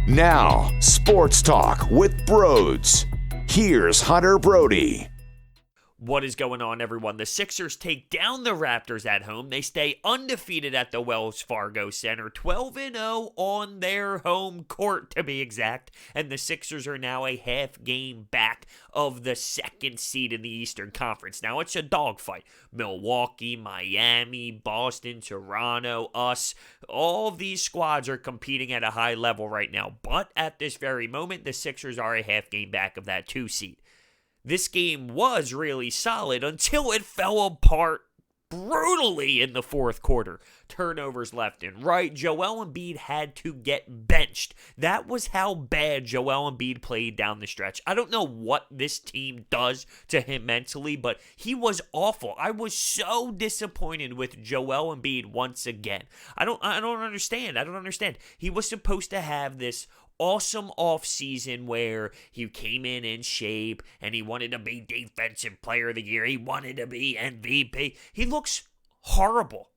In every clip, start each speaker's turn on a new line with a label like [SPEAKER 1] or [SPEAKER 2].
[SPEAKER 1] Now, Sports Talk with Broads. Here's Hunter Brody.
[SPEAKER 2] What is going on, everyone? The Sixers take down the Raptors at home. They stay undefeated at the Wells Fargo Center, 12-0 on their home court, to be exact. And the Sixers are now a half game back of the second seed in the Eastern Conference. Now, it's a dogfight. Milwaukee, Miami, Boston, Toronto, us. All of these squads are competing at a high level right now. But at this very moment, the Sixers are a half game back of that 2 seed. This game was really solid until it fell apart brutally in the fourth quarter. Turnovers left and right. Joel Embiid had to get benched. That was how bad Joel Embiid played down the stretch. I don't know what this team does to him mentally, but he was awful. I was so disappointed with Joel Embiid once again. I don't understand. He was supposed to have this awesome offseason where he came in shape and he wanted to be Defensive Player of the Year. He wanted to be MVP. He looks horrible.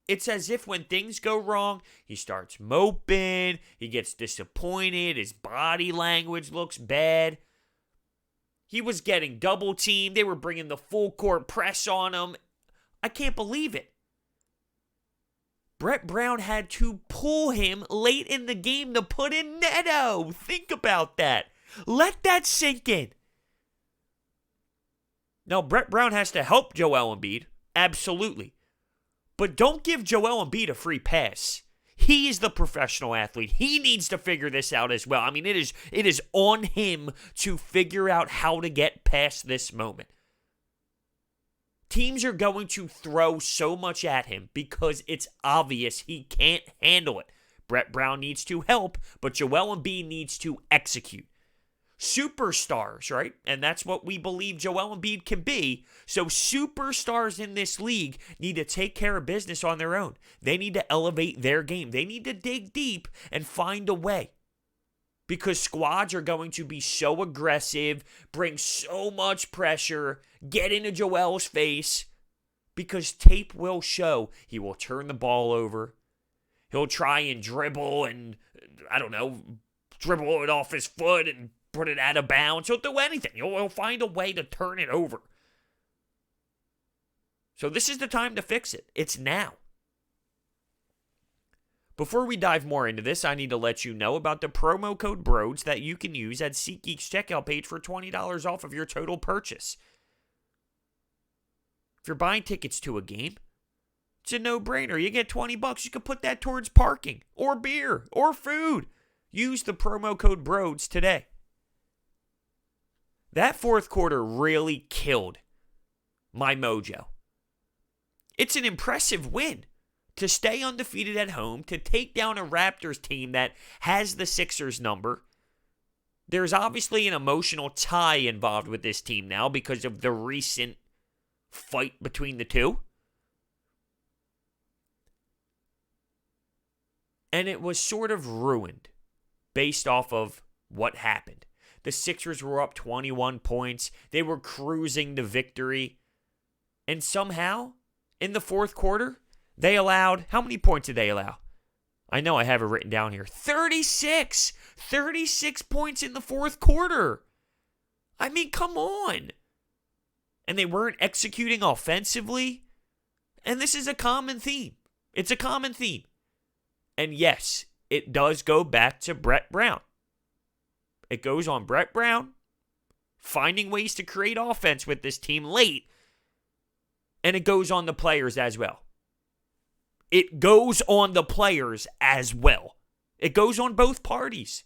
[SPEAKER 2] It's as if when things go wrong, he starts moping, he gets disappointed, his body language looks bad. He was getting double teamed. They were bringing the full court press on him. I can't believe it. Brett Brown had to pull him late in the game to put in Neto. Think about that. Let that sink in. Now, Brett Brown has to help Joel Embiid. Absolutely. But don't give Joel Embiid a free pass. He is the professional athlete. He needs to figure this out as well. I mean, it is on him to figure out how to get past this moment. Teams are going to throw so much at him because it's obvious he can't handle it. Brett Brown needs to help, but Joel Embiid needs to execute. Superstars, right? And that's what we believe Joel Embiid can be. So superstars in this league need to take care of business on their own. They need to elevate their game. They need to dig deep and find a way. Because squads are going to be so aggressive, bring so much pressure, get into Joel's face, because tape will show he will turn the ball over. He'll try and dribble and, dribble it off his foot and put it out of bounds. He'll do anything. He'll find a way to turn it over. So this is the time to fix it. It's now. Before we dive more into this, I need to let you know about the promo code BROADS that you can use at SeatGeek's checkout page for $20 off of your total purchase. If you're buying tickets to a game, it's a no-brainer. You get $20. You can put that towards parking or beer or food. Use the promo code BROADS today. That fourth quarter really killed my mojo. It's an impressive win. To stay undefeated at home, to take down a Raptors team that has the Sixers number. There's obviously an emotional tie involved with this team now because of the recent fight between the two. And it was sort of ruined based off of what happened. The Sixers were up 21 points. They were cruising to victory. And somehow, in the fourth quarter, they allowed, how many points did they allow? I know I have it written down here. 36! 36 points in the fourth quarter. I mean, come on. And they weren't executing offensively. And this is a common theme. It's a common theme. And yes, it does go back to Brett Brown. It goes on Brett Brown finding ways to create offense with this team late. And it goes on the players as well. It goes on the players as well. It goes on both parties.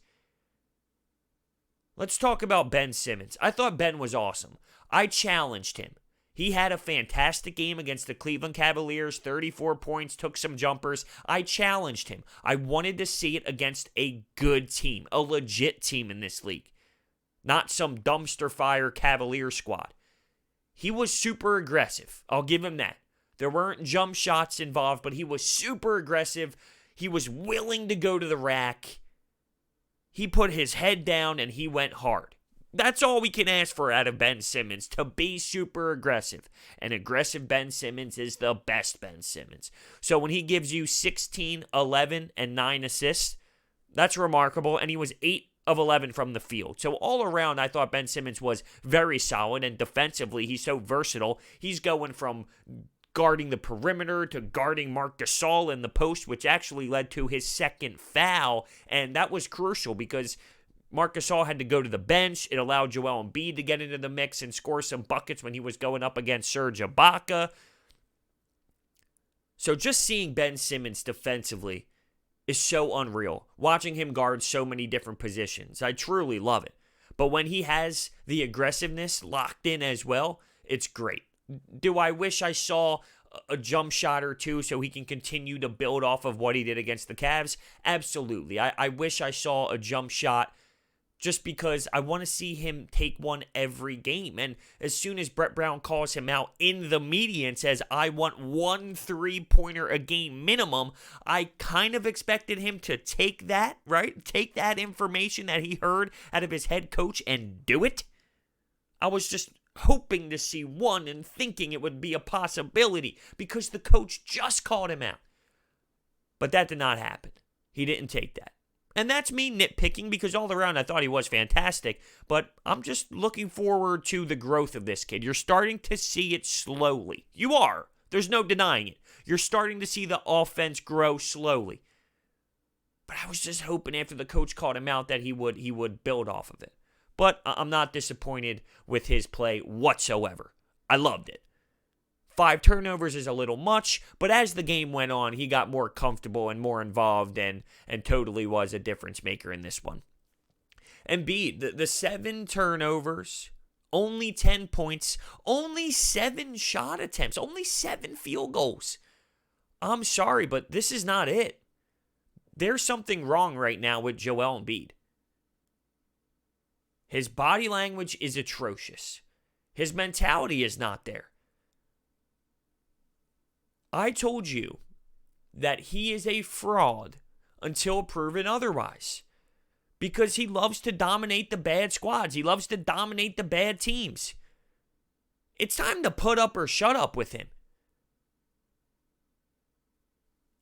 [SPEAKER 2] Let's talk about Ben Simmons. I thought Ben was awesome. I challenged him. He had a fantastic game against the Cleveland Cavaliers, 34 points, took some jumpers. I challenged him. I wanted to see it against a good team, a legit team in this league, not some dumpster fire Cavalier squad. He was super aggressive. I'll give him that. There weren't jump shots involved, but he was super aggressive. He was willing to go to the rack. He put his head down and he went hard. That's all we can ask for out of Ben Simmons, to be super aggressive. And aggressive Ben Simmons is the best Ben Simmons. So when he gives you 16, 11, and 9 assists, That's remarkable, and he was 8 of 11 from the field. So all around, I thought Ben Simmons was very solid, and defensively, he's so versatile. He's going from guarding the perimeter to guarding Marc Gasol in the post, which actually led to his second foul, and that was crucial because Marc Gasol had to go to the bench. It allowed Joel Embiid to get into the mix and score some buckets when he was going up against Serge Ibaka. So just seeing Ben Simmons defensively is so unreal. Watching him guard so many different positions, I truly love it. But when he has the aggressiveness locked in as well, it's great. Do I wish I saw a jump shot or two so he can continue to build off of what he did against the Cavs? Absolutely. I wish I saw a jump shot just because I want to see him take one every game. And as soon as Brett Brown calls him out in the media and says, I want 1 3-pointer a game minimum, I kind of expected him to take that, right? Take that information that he heard out of his head coach and do it. I was just hoping to see one and thinking it would be a possibility because the coach just called him out. But that did not happen. He didn't take that. And that's me nitpicking because all around I thought he was fantastic, but I'm just looking forward to the growth of this kid. You're starting to see it slowly. You are. There's no denying it. You're starting to see the offense grow slowly. But I was just hoping after the coach called him out that he would build off of it. But I'm not disappointed with his play whatsoever. I loved it. 5 turnovers is a little much, but as the game went on, he got more comfortable and more involved and totally was a difference maker in this one. Embiid, the 7 turnovers, only 10 points, only 7 shot attempts, only 7 field goals. I'm sorry, but this is not it. There's something wrong right now with Joel Embiid. His body language is atrocious. His mentality is not there. I told you that he is a fraud until proven otherwise because he loves to dominate the bad squads. He loves to dominate the bad teams. It's time to put up or shut up with him.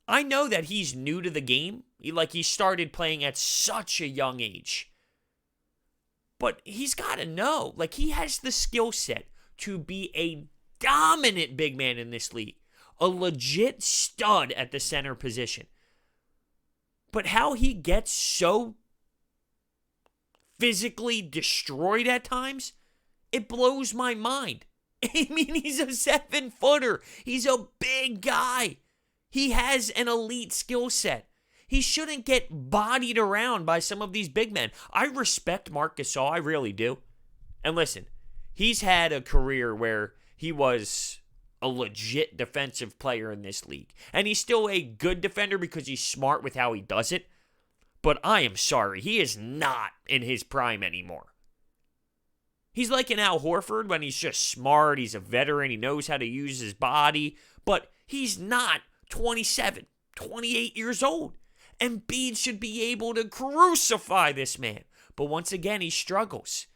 [SPEAKER 2] I know that he's new to the game. He started playing at such a young age. But he's got to know, he has the skill set to be a dominant big man in this league. A legit stud at the center position. But how he gets so physically destroyed at times, it blows my mind. I mean, he's a 7-footer. He's a big guy. He has an elite skill set. He shouldn't get bodied around by some of these big men. I respect Marc Gasol, I really do. And listen, he's had a career where he was a legit defensive player in this league. And he's still a good defender because he's smart with how he does it. But I am sorry, he is not in his prime anymore. He's like an Al Horford when he's just smart, he's a veteran, he knows how to use his body. But he's not 27, 28 years old. Embiid should be able to crucify this man. But once again, he struggles.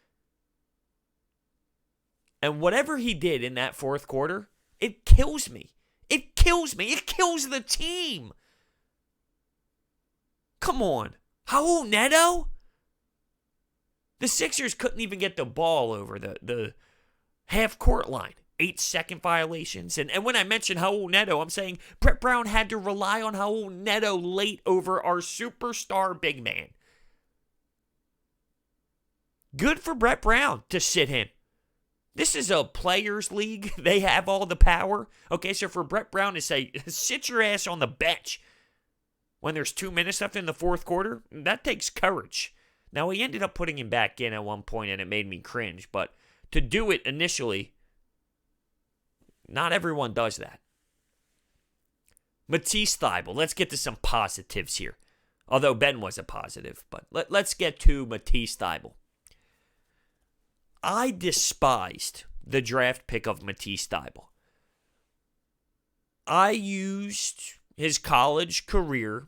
[SPEAKER 2] And whatever he did in that fourth quarter, it kills me. It kills me. It kills the team. Come on. Raul Neto? The Sixers couldn't even get the ball over the half-court line. 8-second violations. And when I mention Raul Neto, I'm saying Brett Brown had to rely on Raul Neto late over our superstar big man. Good for Brett Brown to sit him. This is a players' league. They have all the power. Okay, so for Brett Brown to say, sit your ass on the bench when there's 2 minutes left in the fourth quarter, that takes courage. Now, he ended up putting him back in at one point, and it made me cringe. But to do it initially, not everyone does that. Matisse Thybulle. Let's get to some positives here. Although Ben was a positive. But let's get to Matisse Thybulle. I despised the draft pick of Matisse Thybulle. I used his college career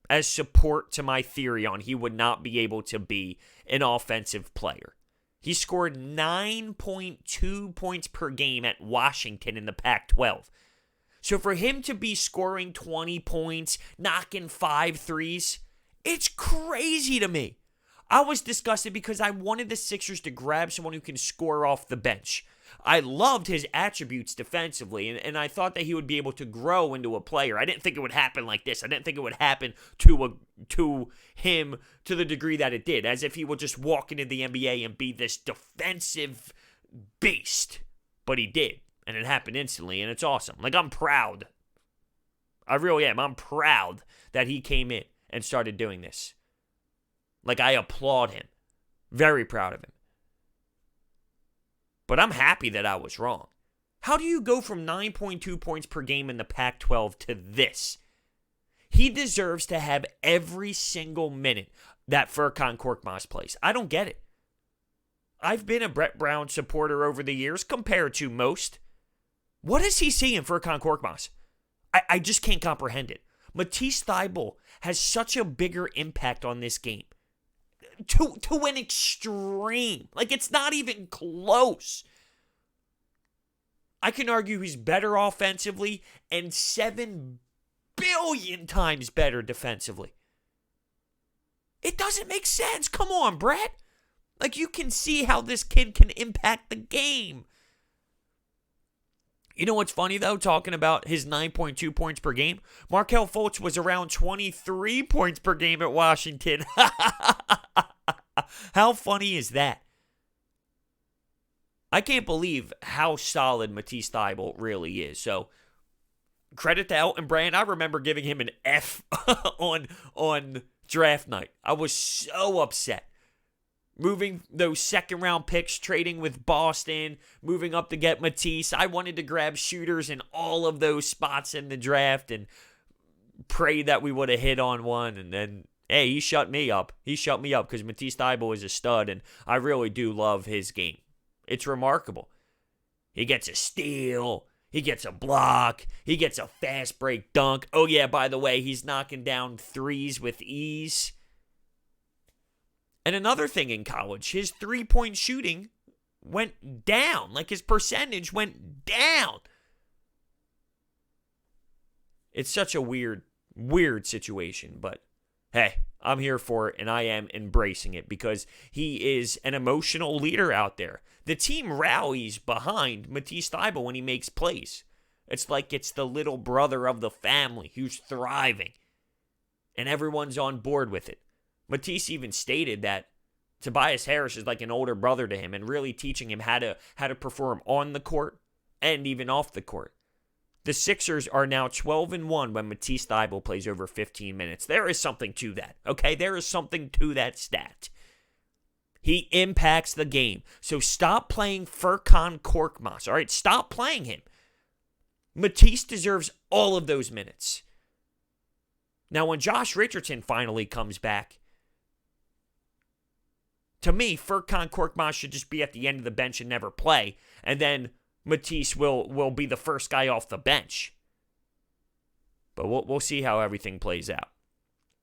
[SPEAKER 2] as support to my theory on he would not be able to be an offensive player. He scored 9.2 points per game at Washington in the Pac-12. So for him to be scoring 20 points, knocking 5 threes, it's crazy to me. I was disgusted because I wanted the Sixers to grab someone who can score off the bench. I loved his attributes defensively, and I thought that he would be able to grow into a player. I didn't think it would happen like this. I didn't think it would happen to him to the degree that it did, as if he would just walk into the NBA and be this defensive beast. But he did, and it happened instantly, and it's awesome. Like, I'm proud. I really am. I'm proud that he came in and started doing this. Like, I applaud him. Very proud of him. But I'm happy that I was wrong. How do you go from 9.2 points per game in the Pac-12 to this? He deserves to have every single minute that Furkan Korkmaz plays. I don't get it. I've been a Brett Brown supporter over the years compared to most. What does he see in Furkan Korkmaz? I just can't comprehend it. Matisse Thybulle has such a bigger impact on this game. To an extreme. Like, it's not even close. I can argue he's better offensively and 7 billion times better defensively. It doesn't make sense. Come on, Brett. Like, you can see how this kid can impact the game. You know what's funny, though, talking about his 9.2 points per game? Markelle Fultz was around 23 points per game at Washington. How funny is that? I can't believe how solid Matisse Thybulle really is. So, credit to Elton Brand. I remember giving him an F on draft night. I was so upset. Moving those second-round picks, trading with Boston, moving up to get Matisse. I wanted to grab shooters in all of those spots in the draft and pray that we would have hit on one. And then, hey, he shut me up. He shut me up because Matisse Thybulle is a stud, and I really do love his game. It's remarkable. He gets a steal. He gets a block. He gets a fast break dunk. Oh, yeah, by the way, he's knocking down threes with ease. And another thing in college, his three-point shooting went down. Like, his percentage went down. It's such a weird situation, but hey, I'm here for it, and I am embracing it because he is an emotional leader out there. The team rallies behind Matisse Thybulle when he makes plays. It's like it's the little brother of the family who's thriving, and everyone's on board with it. Matisse even stated that Tobias Harris is like an older brother to him and really teaching him how to perform on the court and even off the court. The Sixers are now 12-1 when Matisse Thybulle plays over 15 minutes. There is something to that, okay? There is something to that stat. He impacts the game. So stop playing Furkan Korkmaz, all right? Stop playing him. Matisse deserves all of those minutes. Now, when Josh Richardson finally comes back, to me, Furkan Korkmaz should just be at the end of the bench and never play, and then Matisse will be the first guy off the bench. But we'll see how everything plays out.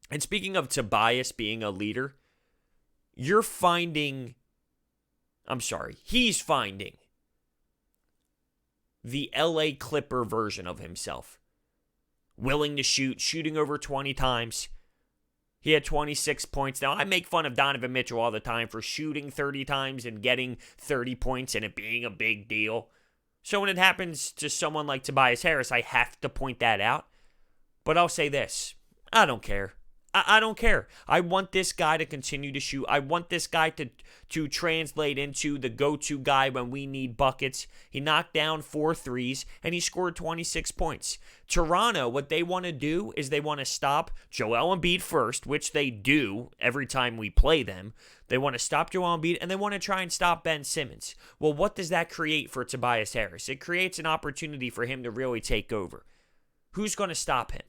[SPEAKER 2] And speaking of Tobias being a leader, he's finding the LA Clipper version of himself. Willing to shoot, shooting over 20 times. He had 26 points. Now, I make fun of Donovan Mitchell all the time for shooting 30 times and getting 30 points and it being a big deal. So when it happens to someone like Tobias Harris, I have to point that out. But I'll say this. I don't care. I don't care. I want this guy to continue to shoot. I want this guy to translate into the go-to guy when we need buckets. He knocked down 4 threes, and he scored 26 points. Toronto, what they want to do is they want to stop Joel Embiid first, which they do every time we play them. They want to stop Joel Embiid, and they want to try and stop Ben Simmons. Well, what does that create for Tobias Harris? It creates an opportunity for him to really take over. Who's going to stop him?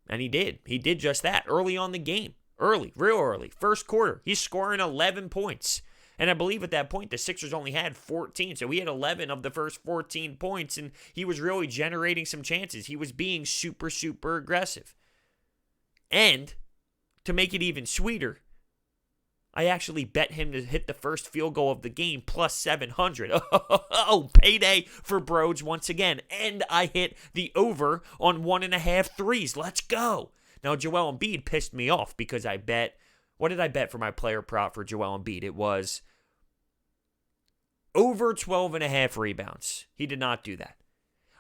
[SPEAKER 2] And he did. He did just that early on the game. Real early. First quarter. He's scoring 11 points. And I believe at that point, the Sixers only had 14. So he had 11 of the first 14 points. And he was really generating some chances. He was being super, super aggressive. And to make it even sweeter, I actually bet him to hit the first field goal of the game plus 700. Oh, payday for Broads once again. And I hit the over on 1.5 threes. Let's go. Now, Joel Embiid pissed me off because I bet, what did I bet for my player prop for Joel Embiid? It was over 12.5 rebounds. He did not do that.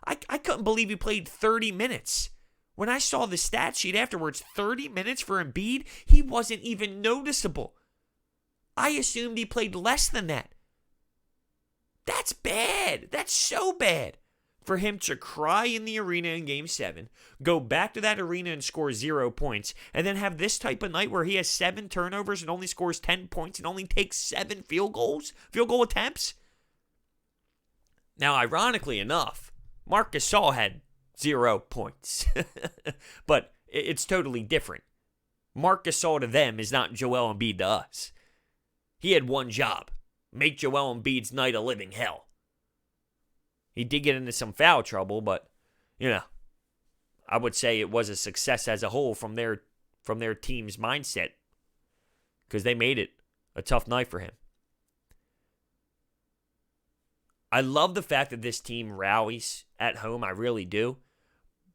[SPEAKER 2] I couldn't believe he played 30 minutes. When I saw the stat sheet afterwards, 30 minutes for Embiid, he wasn't even noticeable. I assumed he played less than that. That's bad. That's so bad. For him to cry in the arena in Game 7, go back to that arena and score 0 points, and then have this type of night where he has 7 turnovers and only scores 10 points and only takes 7 field goal attempts. Now, ironically enough, Marc Gasol had 0 points. But it's totally different. Marc Gasol to them is not Joel Embiid to us. He had one job: make Joel Embiid's night a living hell. He did get into some foul trouble, but, I would say it was a success as a whole from their team's mindset, because they made it a tough night for him. I love the fact that this team rallies at home. I really do.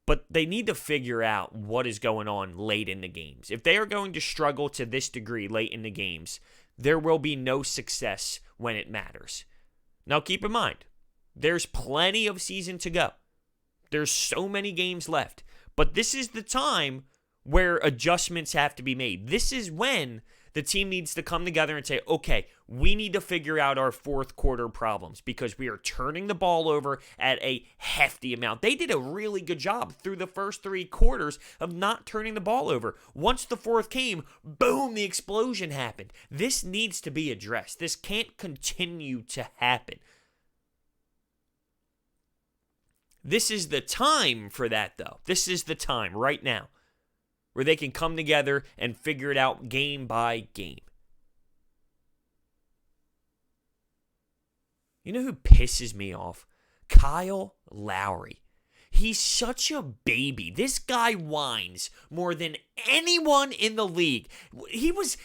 [SPEAKER 2] But they need to figure out what is going on late in the games. If they are going to struggle to this degree late in the games, there will be no success when it matters. Now, keep in mind, there's plenty of season to go. There's so many games left. But this is the time where adjustments have to be made. This is when the team needs to come together and say, okay, we need to figure out our fourth quarter problems because we are turning the ball over at a hefty amount. They did a really good job through the first 3 quarters of not turning the ball over. Once the fourth came, boom, the explosion happened. This needs to be addressed. This can't continue to happen. This is the time for that, though. This is the time right now where they can come together and figure it out game by game. You know who pisses me off? Kyle Lowry. He's such a baby. This guy whines more than anyone in the league. He was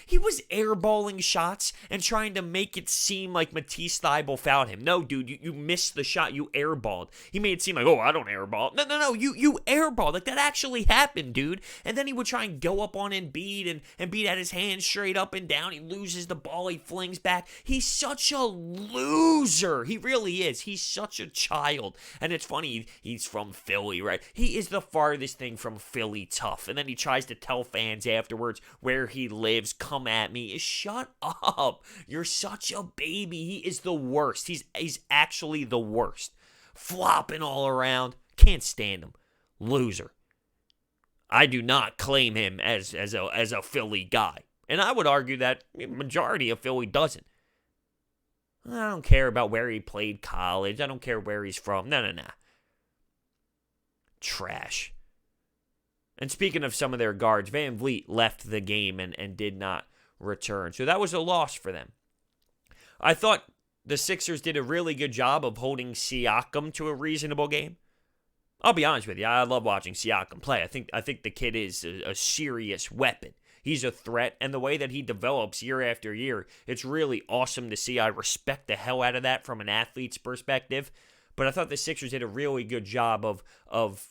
[SPEAKER 2] airballing shots and trying to make it seem like Matisse Thybulle fouled him. No, dude, you missed the shot. You airballed. He made it seem like, oh, I don't airball. No, you airballed. Like, that actually happened, dude. And then he would try and go up on Embiid, and Embiid had his hands straight up and down. He loses the ball. He flings back. He's such a loser. He really is. He's such a child. And it's funny, he's from Philly, right? He is the farthest thing from Philly tough. And then he tries to tell fans afterwards where he lives. Come at me. Shut up. You're such a baby. He is the worst. He's actually the worst. Flopping all around. Can't stand him. Loser. I do not claim him as a Philly guy. And I would argue that majority of Philly doesn't. I don't care about where he played college. I don't care where he's from. No. Trash. And speaking of some of their guards, Van Vliet left the game and did not return. So that was a loss for them. I thought the Sixers did a really good job of holding Siakam to a reasonable game. I'll be honest with you, I love watching Siakam play. I think the kid is a serious weapon. He's a threat, and the way that he develops year after year, it's really awesome to see. I respect the hell out of that from an athlete's perspective. But I thought the Sixers did a really good job of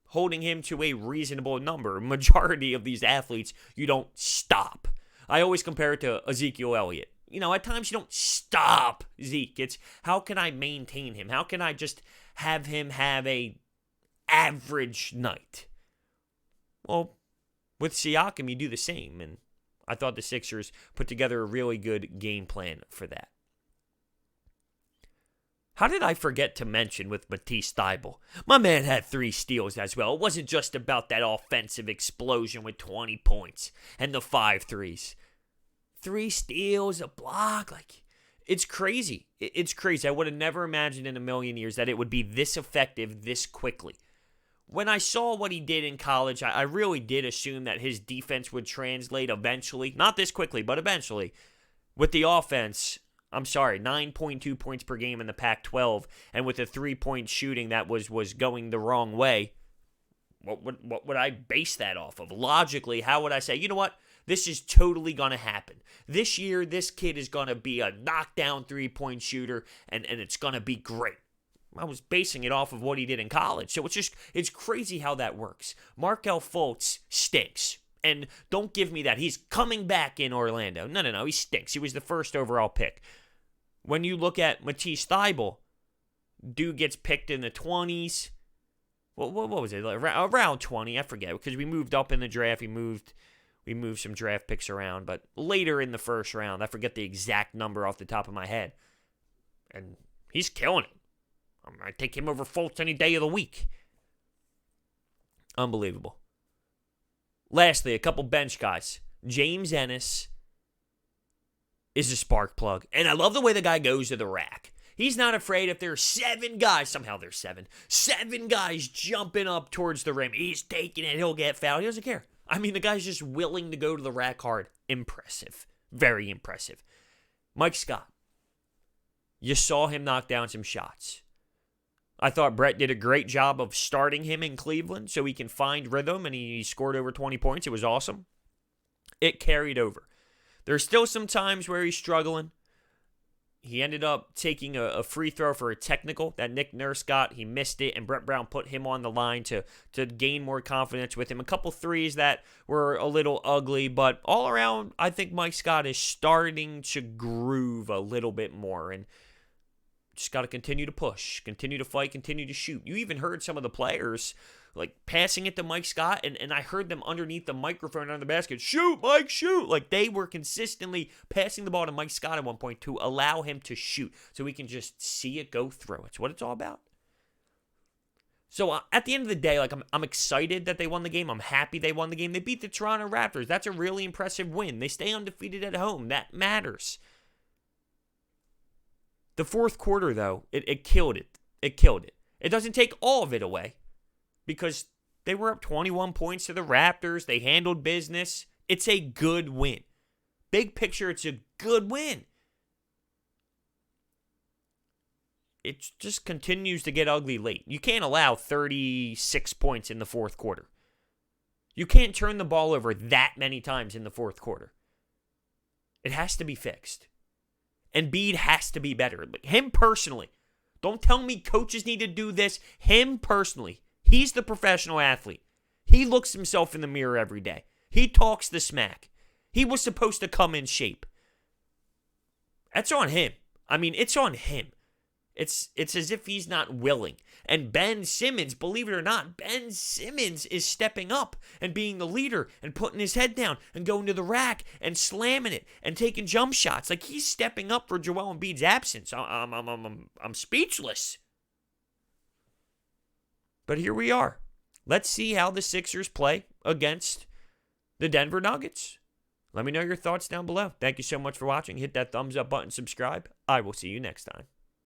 [SPEAKER 2] holding him to a reasonable number. Majority of these athletes, you don't stop. I always compare it to Ezekiel Elliott. At times you don't stop Zeke. It's how can I maintain him? How can I just have him have a average night? Well, with Siakam, you do the same. And I thought the Sixers put together a really good game plan for that. How did I forget to mention with Matisse Thybulle? My man had 3 steals as well. It wasn't just about that offensive explosion with 20 points and the 5 threes. 3 steals, a block. It's crazy. It's crazy. I would have never imagined in a million years that it would be this effective this quickly. When I saw what he did in college, I really did assume that his defense would translate eventually. Not this quickly, but eventually. With the offense, 9.2 points per game in the Pac-12, and with a 3-point shooting that was going the wrong way, what would I base that off of? Logically, how would I say, you know what? This is totally going to happen. This year, this kid is going to be a knockdown three-point shooter, and it's going to be great. I was basing it off of what he did in college. So it's crazy how that works. Markelle Fultz stinks. And don't give me that. He's coming back in Orlando. No. He stinks. He was the first overall pick. When you look at Matisse Thybulle, dude gets picked in the 20s. What was it? Around 20, I forget. Because we moved up in the draft. We moved some draft picks around. But later in the first round, I forget the exact number off the top of my head. And he's killing it. I take him over Fultz any day of the week. Unbelievable. Lastly, a couple bench guys. James Ennis is a spark plug. And I love the way the guy goes to the rack. He's not afraid if there are 7 guys. Somehow there's 7. 7 guys jumping up towards the rim. He's taking it. He'll get fouled. He doesn't care. I mean, the guy's just willing to go to the rack hard. Impressive. Very impressive. Mike Scott. You saw him knock down some shots. I thought Brett did a great job of starting him in Cleveland so he can find rhythm, and he scored over 20 points. It was awesome. It carried over. There's still some times where he's struggling. He ended up taking a free throw for a technical that Nick Nurse got. He missed it, and Brett Brown put him on the line to gain more confidence with him. A couple threes that were a little ugly, but all around, I think Mike Scott is starting to groove a little bit more, and just got to continue to push, continue to fight, continue to shoot. You even heard some of the players like passing it to Mike Scott, and I heard them underneath the microphone on the basket, shoot, Mike, shoot. Like they were consistently passing the ball to Mike Scott at one point to allow him to shoot so we can just see it go through. It's what it's all about. So at the end of the day, like I'm excited that they won the game. I'm happy they won the game. They beat the Toronto Raptors. That's a really impressive win. They stay undefeated at home. That matters. The fourth quarter, though, it killed it. It killed it. It doesn't take all of it away because they were up 21 points to the Raptors. They handled business. It's a good win. Big picture, it's a good win. It just continues to get ugly late. You can't allow 36 points in the fourth quarter. You can't turn the ball over that many times in the fourth quarter. It has to be fixed. Embiid has to be better. Him personally. Don't tell me coaches need to do this. Him personally. He's the professional athlete. He looks himself in the mirror every day. He talks the smack. He was supposed to come in shape. That's on him. I mean, it's on him. It's as if he's not willing. And Ben Simmons, believe it or not, Ben Simmons is stepping up and being the leader and putting his head down and going to the rack and slamming it and taking jump shots. Like he's stepping up for Joel Embiid's absence. I'm speechless. But here we are. Let's see how the Sixers play against the Denver Nuggets. Let me know your thoughts down below. Thank you so much for watching. Hit that thumbs up button, subscribe. I will see you next time.